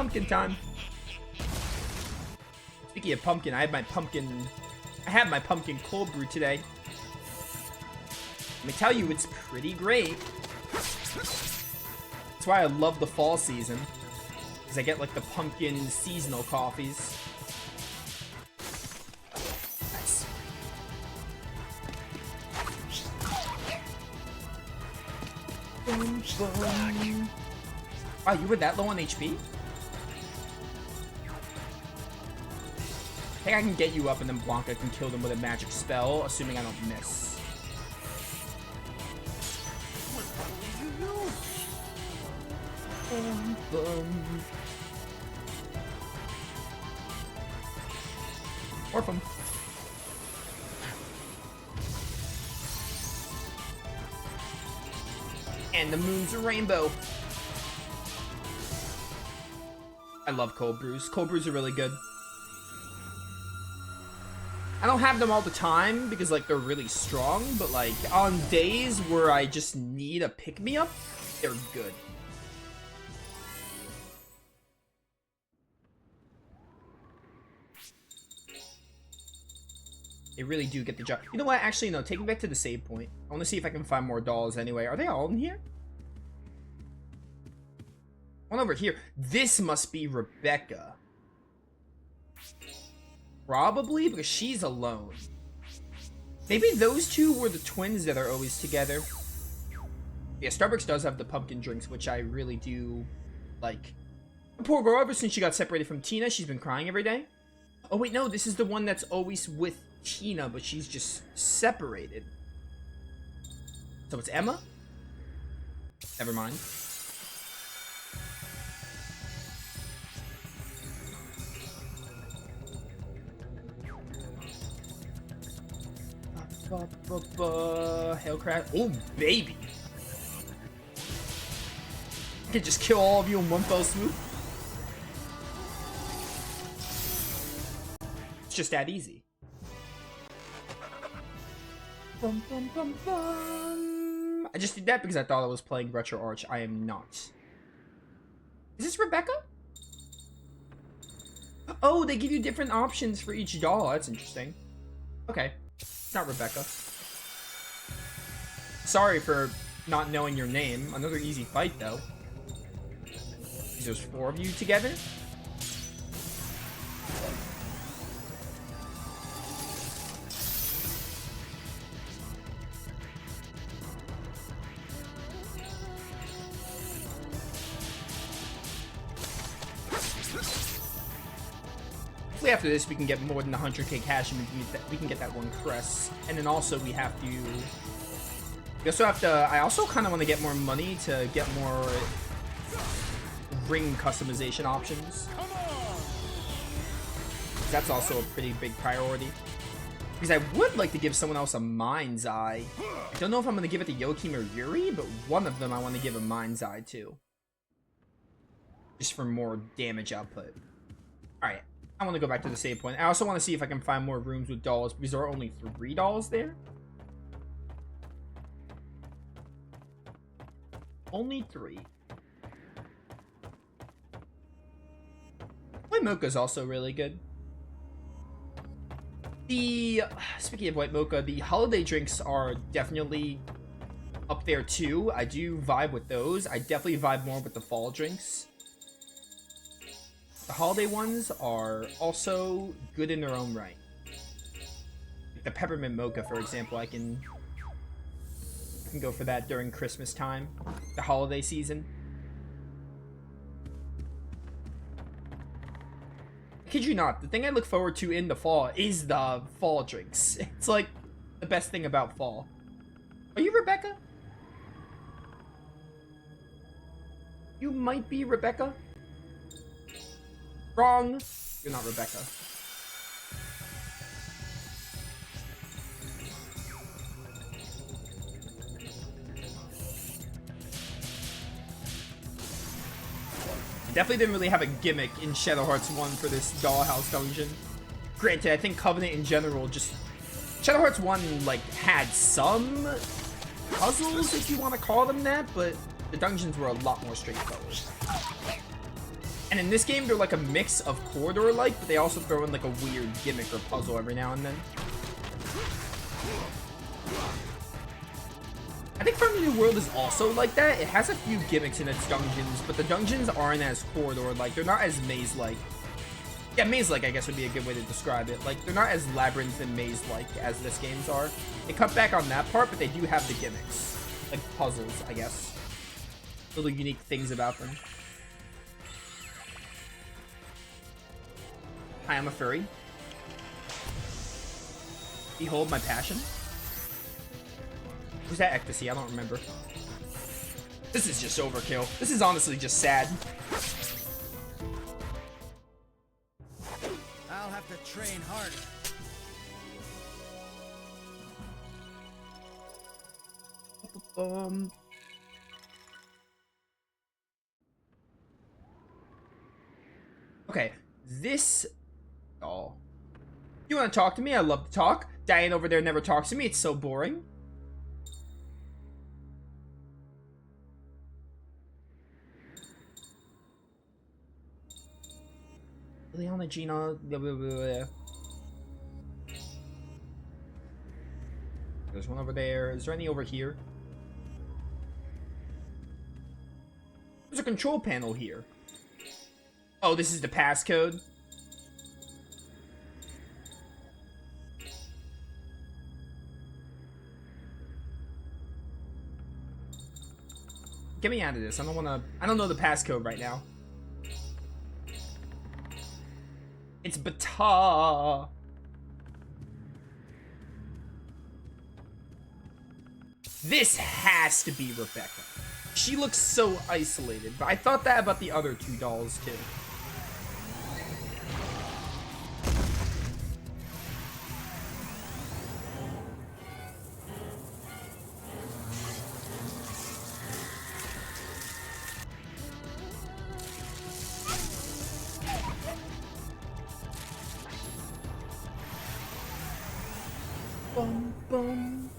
pumpkin time. Speaking of pumpkin, I had my pumpkin cold brew today. Let me tell you, it's pretty great. That's why I love the fall season, because I get like the pumpkin seasonal coffees. Nice. Wow, you were that low on HP? I think I can get you up and then Blanca can kill them with a magic spell, assuming I don't miss. Orph him. And the moon's a rainbow. I love cold brews. Cold brews are really good. I don't have them all the time because like they're really strong, but like on days where I just need a pick-me-up, they're good. They really do get the job. You know what? Actually, no. Take me back to the save point. I want to see if I can find more dolls anyway. Are they all in here? One over here. This must be Rebecca. Probably, because she's alone. Maybe those two were the twins that are always together. Yeah, Starbucks does have the pumpkin drinks, which I really do like. The poor girl, ever since she got separated from Tina, she's been crying every day. Oh, wait, no. This is the one that's always with Tina, but she's just separated. So it's Emma? Never mind. Hailcraft. Oh, baby. I could just kill all of you in one fell swoop. It's just that easy. Bum, bum, bum, bum. I just did that because I thought I was playing Retro Arch. I am not. Is this Rebecca? Oh, they give you different options for each doll. That's interesting. Okay. It's not Rebecca. Sorry for not knowing your name. Another easy fight, though. There's 4 of you together? Hopefully after this we can get more than 100k cash and we can get that one crest. And then also we have to... We also have to... I also kind of want to get more money to get more ring customization options. That's also a pretty big priority. Because I would like to give someone else a Mind's Eye. I don't know if I'm going to give it to Joachim or Yuri, but one of them I want to give a Mind's Eye to. Just for more damage output. Alright. I want to go back to the save point. I also want to see if I can find more rooms with dolls, because there are only 3 dolls there. Only 3. White Mocha is also really good. Speaking of White Mocha, the holiday drinks are definitely up there too. I do vibe with those. I definitely vibe more with the fall drinks. The holiday ones are also good in their own right. The peppermint mocha, for example, I can go for that during Christmas time, the holiday season. Kid you not, the thing I look forward to in the fall is the fall drinks. It's like the best thing about fall. Are you Rebecca? You might be Rebecca. Wrong. You're not Rebecca. Definitely didn't really have a gimmick in Shadow Hearts 1 for this dollhouse dungeon. Granted, I think Covenant in general just... Shadow Hearts 1, like, had some puzzles, if you want to call them that, but the dungeons were a lot more straightforward. And in this game, they're like a mix of corridor-like, but they also throw in like a weird gimmick or puzzle every now and then. I think From the New World is also like that. It has a few gimmicks in its dungeons, but the dungeons aren't as corridor-like. They're not as maze-like. Yeah, maze-like, I guess, would be a good way to describe it. Like, they're not as labyrinth and maze-like as this game's are. They cut back on that part, but they do have the gimmicks. Like, puzzles, I guess. Little unique things about them. Hi, I'm a furry. Behold my passion. Was that ecstasy? I don't remember. This is just overkill. This is honestly just sad. I'll have to train harder. Okay, this... Oh. You want to talk to me? I love to talk. Diane over there never talks to me. It's so boring. Leona, Gina... Blah, blah, blah, blah. There's one over there. Is there any over here? There's a control panel here. Oh, this is the passcode? Get me out of this. I don't know the passcode right now. It's Bata. This has to be Rebecca. She looks so isolated, but I thought that about the other two dolls too. Boom, boom.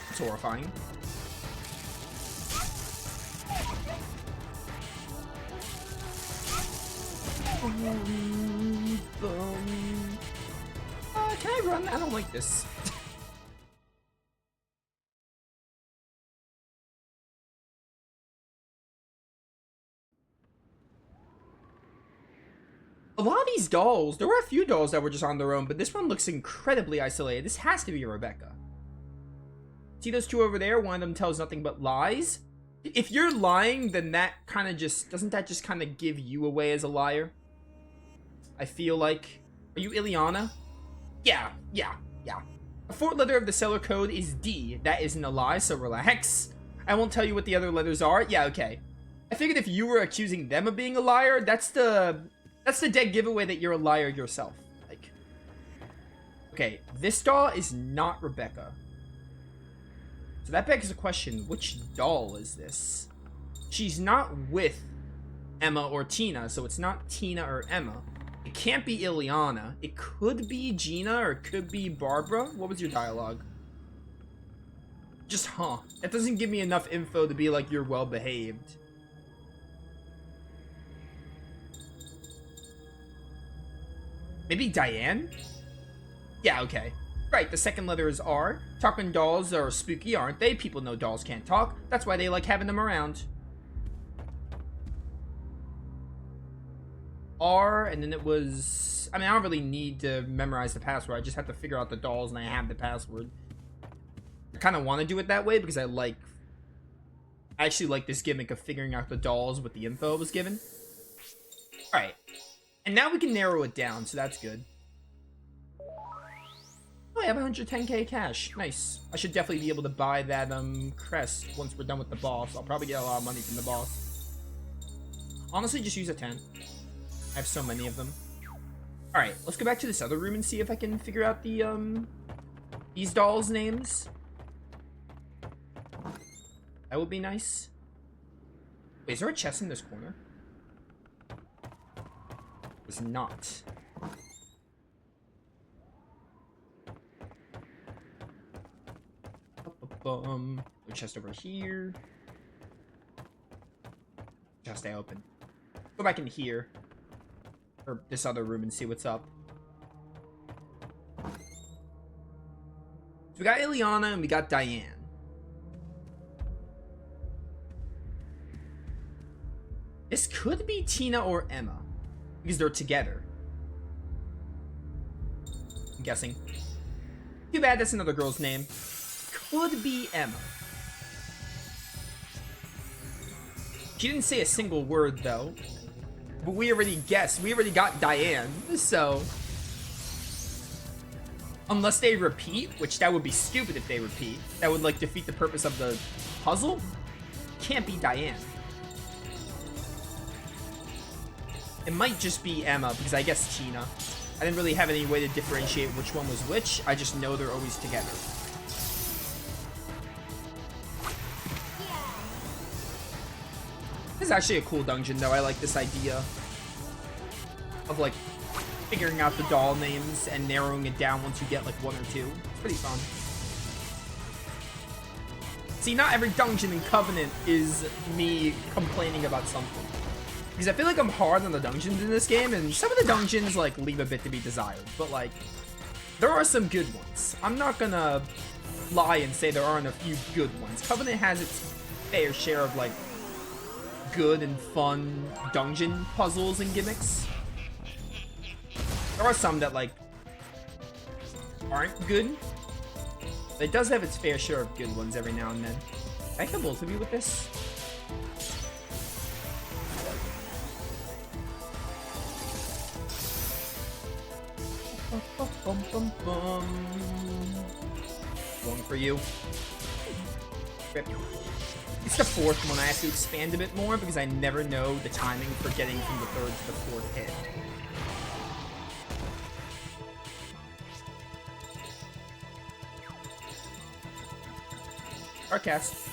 It's horrifying. Boom, boom. Can I run? I don't like this. A lot of these dolls, there were a few dolls that were just on their own, but this one looks incredibly isolated. This has to be Rebecca. See those two over there? One of them tells nothing but lies. If you're lying, then that kind of just... Doesn't that just kind of give you away as a liar? I feel like... Are you Ileana? Yeah. The fourth letter of the seller code is D. That isn't a lie, so relax. I won't tell you what the other letters are. Yeah, okay. I figured if you were accusing them of being a liar, that's the dead giveaway that you're a liar yourself. Like... Okay, this doll is not Rebecca. So that begs the question, which doll is this? She's not with Emma or Tina, so it's not Tina or Emma. It can't be Ileana. It could be Gina or it could be Barbara. What was your dialogue? Just, huh. That doesn't give me enough info to be like, you're well behaved. Maybe Diane? Yeah, okay. Right, the second letter is R. Talking dolls are spooky, aren't they? People know dolls can't talk. That's why they like having them around. R, and then it was... I mean, I don't really need to memorize the password. I just have to figure out the dolls, and I have the password. I kind of want to do it that way because I actually like this gimmick of figuring out the dolls with the info it was given. Alright. And now we can narrow it down, so that's good. Oh, I have 110k cash. Nice. I should definitely be able to buy that crest once we're done with the boss. I'll probably get a lot of money from the boss. Honestly, just use a 10. I have so many of them. Alright, let's go back to this other room and see if I can figure out the, these dolls' names. That would be nice. Wait, is there a chest in this corner? There's not. No chest over here. Just stay open. Go back in here. Or this other room and see what's up. So we got Ileana and we got Diane. This could be Tina or Emma. Because they're together. I'm guessing. Too bad that's another girl's name. Could be Emma. She didn't say a single word, though. But we already guessed. We already got Diane, so... Unless they repeat, which that would be stupid if they repeat. That would, like, defeat the purpose of the puzzle. Can't be Diane. It might just be Emma, because I guess Tina. I didn't really have any way to differentiate which one was which. I just know they're always together. This is actually a cool dungeon, though. I like this idea of, like, figuring out the doll names and narrowing it down once you get, like, one or two. It's pretty fun. See, not every dungeon in Covenant is me complaining about something. Because I feel like I'm hard on the dungeons in this game, and some of the dungeons, like, leave a bit to be desired. But, like, there are some good ones. I'm not gonna lie and say there aren't a few good ones. Covenant has its fair share of, like, good and fun dungeon puzzles and gimmicks. There are some that, like, aren't good. But it does have its fair share of good ones every now and then. Can I kill both of you with this? One for you. Rip. It's the fourth one I have to expand a bit more because I never know the timing for getting from the third to the fourth hit. Arcast.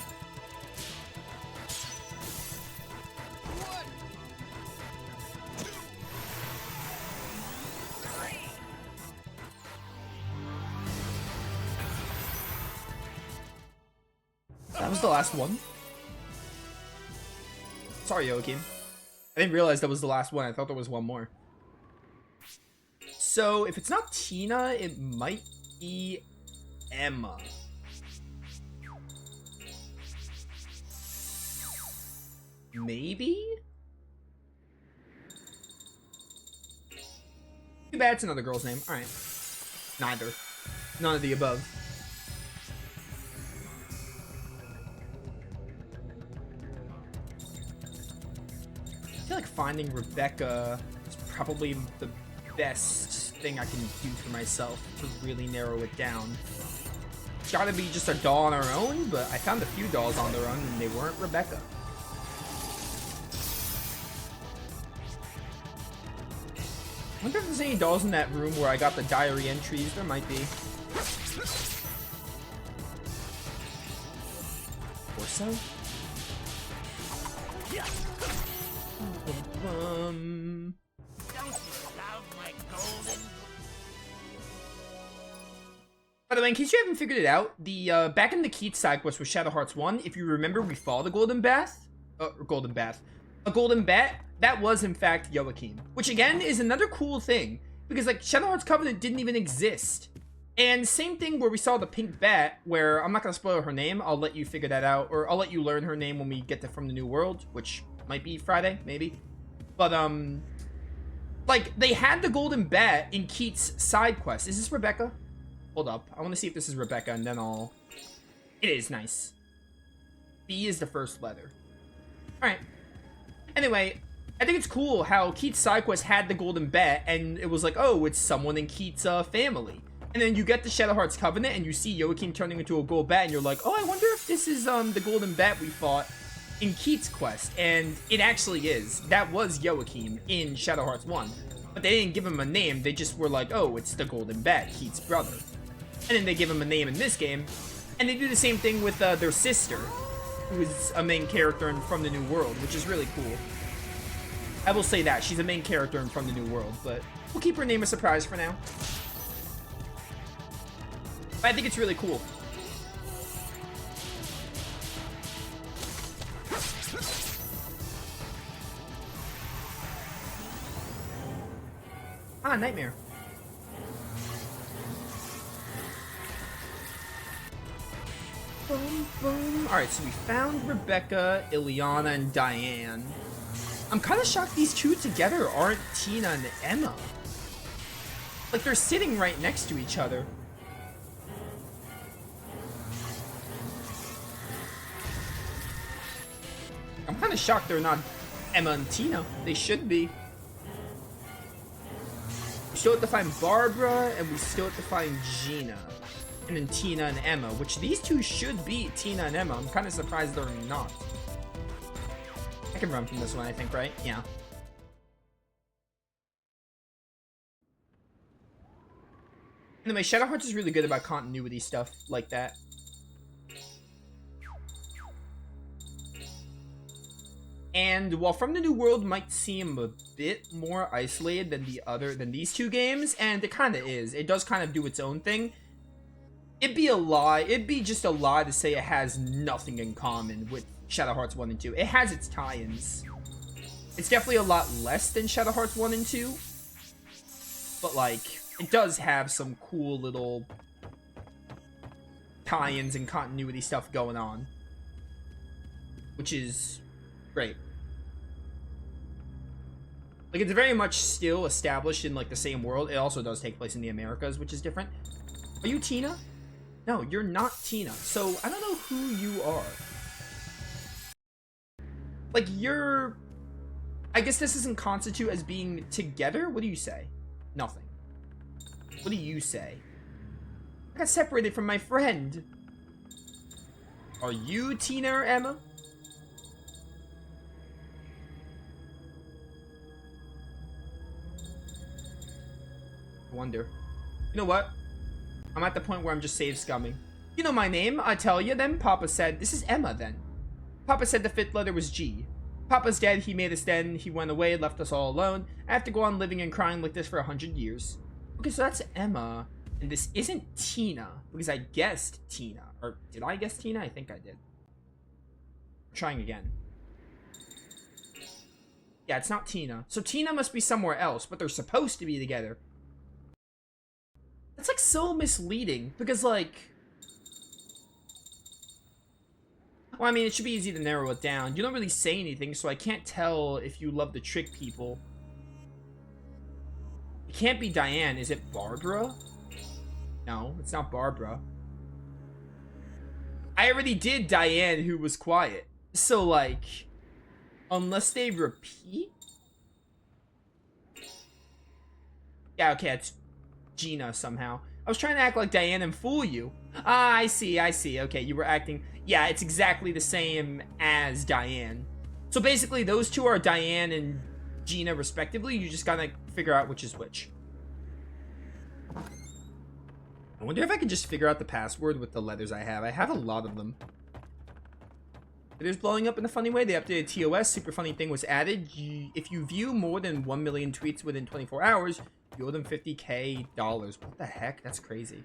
That was the last one. Sorry, Joachim. I didn't realize that was the last one. I thought there was one more. So, if it's not Tina, it might be Emma. Maybe? Too bad it's another girl's name. Alright. Neither. None of the above. I feel like finding Rebecca is probably the best thing I can do for myself to really narrow it down. It's gotta be just a doll on her own, but I found a few dolls on their own and they weren't Rebecca. I wonder if there's any dolls in that room where I got the diary entries. There might be. Or so? Don't you love my golden... By the way, in case you haven't figured it out, the back in the Keats side quest with Shadow Hearts 1, if you remember, we follow the Golden Bath. A Golden Bat. That was, in fact, Joachim. Which, again, is another cool thing. Because, like, Shadow Hearts Covenant didn't even exist. And same thing where we saw the pink bat, where I'm not going to spoil her name. I'll let you figure that out. Or I'll let you learn her name when we get to From the New World, which might be Friday, maybe. But, like, they had the Golden Bat in Keats' side quest. Is this Rebecca? Hold up. I want to see if this is Rebecca, and then I'll... It is. Nice. B is the first letter. Alright. Anyway, I think it's cool how Keats' side quest had the Golden Bat, and it was like, oh, it's someone in Keats' family. And then you get the Shadow Hearts Covenant, and you see Joachim turning into a gold bat, and you're like, oh, I wonder if this is the Golden Bat we fought in Keats' quest. And it actually is. That was Joachim in Shadow Hearts 1. But they didn't give him a name, they just were like, oh, it's the Golden Bat, Keats' brother. And then they give him a name in this game, and they do the same thing with their sister, who is a main character in From the New World, which is really cool. I will say that. She's a main character in From the New World, but we'll keep her name a surprise for now. But I think it's really cool. Ah, Nightmare. Boom, boom. Alright, so we found Rebecca, Ileana, and Diane. I'm kind of shocked these two together aren't Tina and Emma. Like, they're sitting right next to each other. I'm kind of shocked they're not Emma and Tina. They should be. We still have to find Barbara, and we still have to find Gina. And then Tina and Emma, which these two should be Tina and Emma. I'm kind of surprised they're not. I can run from this one, I think, right? Yeah. Anyway, Shadow Hearts is really good about continuity stuff like that. And while From the New World might seem a bit more isolated than these two games, and it kind of is, it does kind of do its own thing. It'd be just a lie to say it has nothing in common with Shadow Hearts 1 and 2. It has its tie-ins. It's definitely a lot less than Shadow Hearts 1 and 2. But, like, it does have some cool little tie-ins and continuity stuff going on. Which is great. Like, it's very much still established in, like, the same world. It also does take place in the Americas, which is different. Are you Tina? No, you're not Tina. So, I don't know who you are. Like, you're... I guess this doesn't constitute as being together? What do you say? Nothing. What do you say? I got separated from my friend. Are you Tina or Emma? I wonder. You know what? I'm at the point where I'm just save scumming. You know my name, I tell you. Then Papa said, this is Emma then. Papa said the fifth letter was G. Papa's dead, he made us then, he went away, left us all alone. I have to go on living and crying like this for 100 years. Okay, so that's Emma. And this isn't Tina, because I guessed Tina. Or did I guess Tina? I think I did. Trying again. Yeah, it's not Tina. So Tina must be somewhere else, but they're supposed to be together. That's like so misleading, because like... Well, I mean, it should be easy to narrow it down. You don't really say anything, so I can't tell if you love to trick people. It can't be Diane. Is it Barbara? No, it's not Barbara. I already did Diane, who was quiet. So, like, unless they repeat? Yeah, okay, it's Gina somehow. I was trying to act like Diane and fool you. Ah, I see. Okay, you were acting... Yeah, it's exactly the same as Diane. So basically, those two are Diane and Gina, respectively. You just gotta figure out which is which. I wonder if I could just figure out the password with the letters I have. I have a lot of them. It is blowing up in a funny way. They updated TOS. Super funny thing was added. If you view more than 1 million tweets within 24 hours, you owe them $50K. What the heck? That's crazy.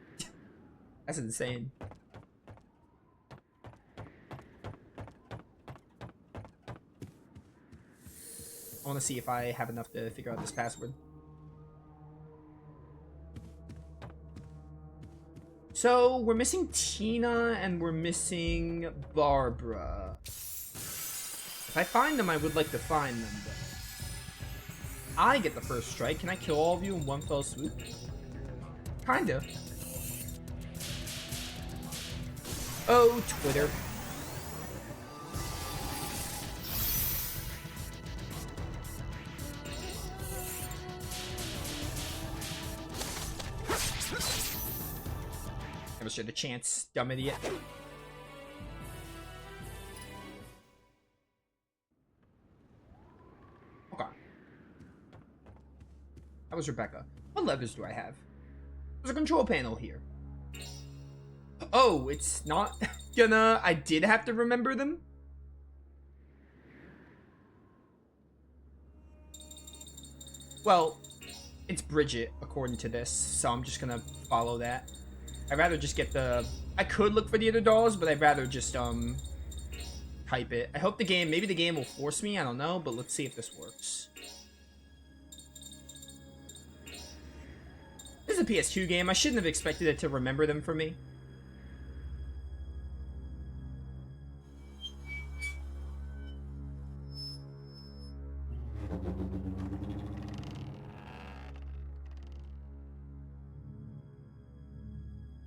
That's insane. I want to see if I have enough to figure out this password. So, we're missing Tina and we're missing Barbara. If I find them, I would like to find them, but... I get the first strike. Can I kill all of you in one fell swoop? Kinda. Oh, Twitter. Never stood a chance, dumb idiot. Okay. That was Rebecca. What levers do I have? There's a control panel here. Oh, it's not gonna... I did have to remember them? Well, it's Bridget, according to this, so I'm just gonna follow that. I'd rather just get the... I could look for the other dolls, but I'd rather just, type it. I hope the game... Maybe the game will force me, I don't know, but let's see if this works. This is a PS2 game. I shouldn't have expected it to remember them for me.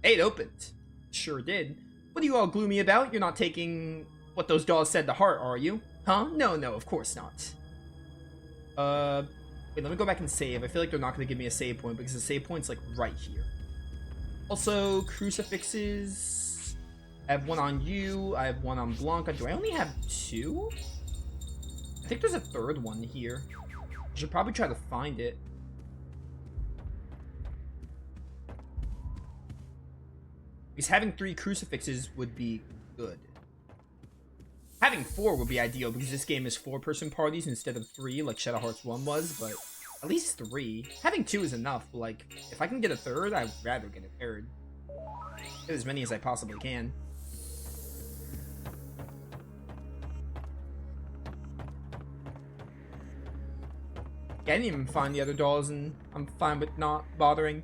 Hey, it opened. Sure did. What are you all gloomy about? You're not taking what those dolls said to heart, are you? Huh? No, of course not. Wait, let me go back and save. I feel like they're not going to give me a save point because the save point's like right here. Also, crucifixes. I have one on you. I have one on Blanca. Do I only have 2? I think there's a 3rd one here. I should probably try to find it. Because having 3 crucifixes would be good. Having 4 would be ideal because this game is 4-person parties instead of 3 like Shadow Hearts 1 was, but at least 3. Having 2 is enough, but like, if I can get a 3rd, I'd rather get a 3rd. Get as many as I possibly can. Yeah, I didn't even find the other dolls, and I'm fine with not bothering.